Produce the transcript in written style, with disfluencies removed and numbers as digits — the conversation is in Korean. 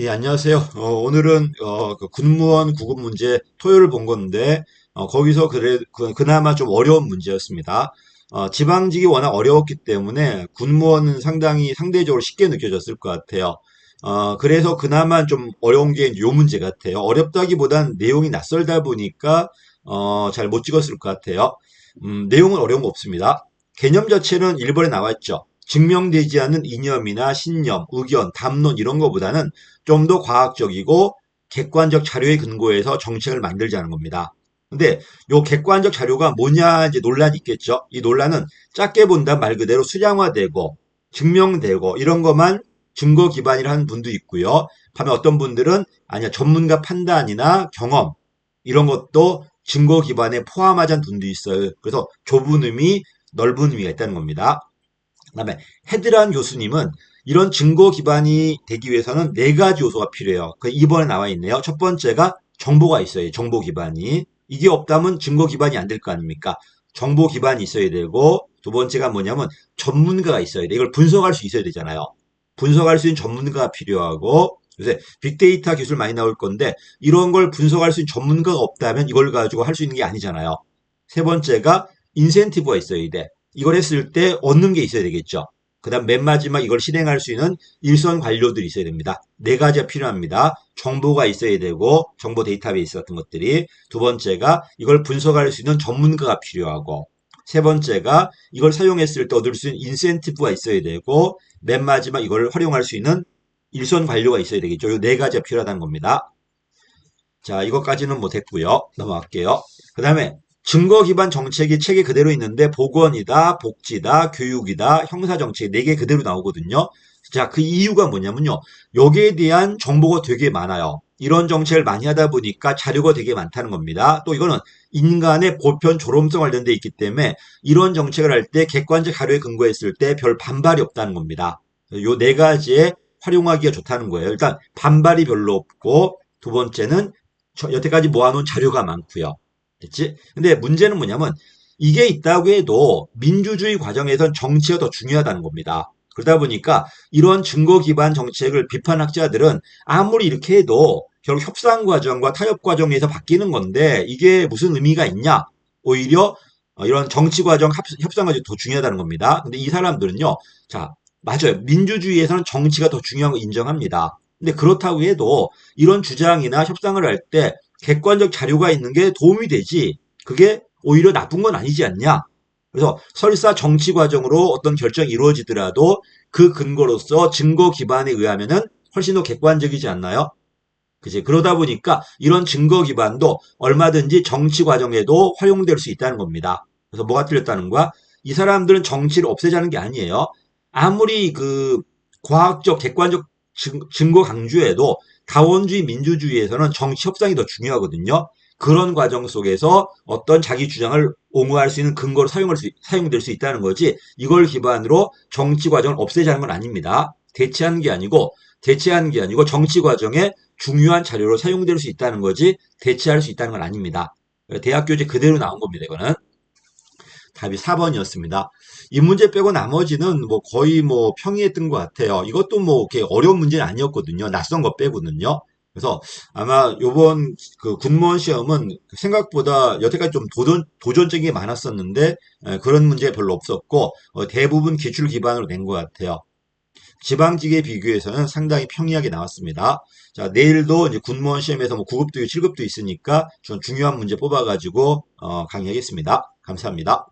예, 안녕하세요. 오늘은 그 군무원 구급 문제 토요일 본 건데 거기서 그나마 좀 어려운 문제였습니다. 지방직이 워낙 어려웠기 때문에 군무원은 상당히 상대적으로 쉽게 느껴졌을 것 같아요. 그래서 그나마 좀 어려운 게 요 문제 같아요. 어렵다기보단 내용이 낯설다 보니까 잘 못 찍었을 것 같아요. 내용은 어려운 거 없습니다. 개념 자체는 1번에 나와 있죠. 증명되지 않은 이념이나 신념, 의견, 담론 이런 거보다는 좀 더 과학적이고 객관적 자료에 근거해서 정책을 만들자는 겁니다. 근데 요 객관적 자료가 뭐냐 이제 논란이 있겠죠. 이 논란은 짧게 본다 말 그대로 수량화되고 증명되고 이런 것만 증거 기반이라 하는 분도 있고요. 반면 어떤 분들은 아니야 전문가 판단이나 경험 이런 것도 증거 기반에 포함하자는 분도 있어요. 그래서 좁은 의미, 넓은 의미가 있다는 겁니다. 그다음에 헤드란 교수님은 이런 증거 기반이 되기 위해서는 네 가지 요소가 필요해요. 그 2번에 나와 있네요. 첫 번째가 정보가 있어요. 정보 기반이. 이게 없다면 증거 기반이 안 될 거 아닙니까? 정보 기반이 있어야 되고 두 번째가 뭐냐면 전문가가 있어야 돼. 이걸 분석할 수 있어야 되잖아요. 분석할 수 있는 전문가가 필요하고 요새 빅데이터 기술 많이 나올 건데 이런 걸 분석할 수 있는 전문가가 없다면 이걸 가지고 할 수 있는 게 아니잖아요. 세 번째가 인센티브가 있어야 돼. 이걸 했을 때 얻는 게 있어야 되겠죠. 그 다음 맨 마지막 이걸 실행할 수 있는 일선 관료들이 있어야 됩니다. 네 가지가 필요합니다. 정보가 있어야 되고 정보 데이터베이스 같은 것들이 두 번째가 이걸 분석할 수 있는 전문가가 필요하고 세 번째가 이걸 사용했을 때 얻을 수 있는 인센티브가 있어야 되고 맨 마지막 이걸 활용할 수 있는 일선 관료가 있어야 되겠죠. 이 네 가지가 필요하다는 겁니다. 자, 이것까지는 뭐 됐고요. 넘어갈게요. 그 다음에 증거 기반 정책이 책에 그대로 있는데 보건이다, 복지다, 교육이다, 형사정책 네 개 그대로 나오거든요. 자, 그 이유가 뭐냐면요. 여기에 대한 정보가 되게 많아요. 이런 정책을 많이 하다 보니까 자료가 되게 많다는 겁니다. 또 이거는 인간의 보편 존엄성 관련돼 있기 때문에 이런 정책을 할 때 객관적 자료에 근거했을 때 별 반발이 없다는 겁니다. 요 네 가지에 활용하기가 좋다는 거예요. 일단 반발이 별로 없고 두 번째는 여태까지 모아놓은 자료가 많고요. 됐지? 근데 문제는 뭐냐면 이게 있다고 해도 민주주의 과정에선 정치가 더 중요하다는 겁니다. 그러다 보니까 이런 증거 기반 정책을 비판학자들은 아무리 이렇게 해도 결국 협상 과정과 타협 과정에서 바뀌는 건데 이게 무슨 의미가 있냐? 오히려 이런 정치 과정, 협상 과정이 더 중요하다는 겁니다. 근데 이 사람들은요, 자, 맞아요. 민주주의에서는 정치가 더 중요한 거 인정합니다. 근데 그렇다고 해도 이런 주장이나 협상을 할 때 객관적 자료가 있는 게 도움이 되지. 그게 오히려 나쁜 건 아니지 않냐? 그래서 설사 정치 과정으로 어떤 결정이 이루어지더라도 그 근거로서 증거 기반에 의하면은 훨씬 더 객관적이지 않나요? 그지? 그러다 보니까 이런 증거 기반도 얼마든지 정치 과정에도 활용될 수 있다는 겁니다. 그래서 뭐가 틀렸다는 거야? 이 사람들은 정치를 없애자는 게 아니에요. 아무리 그 과학적, 객관적 증거 강조해도 다원주의, 민주주의에서는 정치 협상이 더 중요하거든요. 그런 과정 속에서 어떤 자기 주장을 옹호할 수 있는 근거로 사용될 수 있다는 거지, 이걸 기반으로 정치 과정을 없애자는 건 아닙니다. 대체하는 게 아니고 정치 과정에 중요한 자료로 사용될 수 있다는 거지 대체할 수 있다는 건 아닙니다. 대학 교재 그대로 나온 겁니다. 이거는 답이 4번이었습니다. 이 문제 빼고 나머지는 뭐 거의 뭐 평이했던 것 같아요. 이것도 뭐 이렇게 어려운 문제는 아니었거든요. 낯선 거 빼고는요. 그래서 아마 요번 그 군무원 시험은 생각보다 여태까지 좀 도전적인 게 많았었는데 그런 문제가 별로 없었고 대부분 기출 기반으로 낸 것 같아요. 지방직에 비교해서는 상당히 평이하게 나왔습니다. 자, 내일도 이제 군무원 시험에서 뭐 9급도 있고 7급도 있으니까 좀 중요한 문제 뽑아가지고 강의하겠습니다. 감사합니다.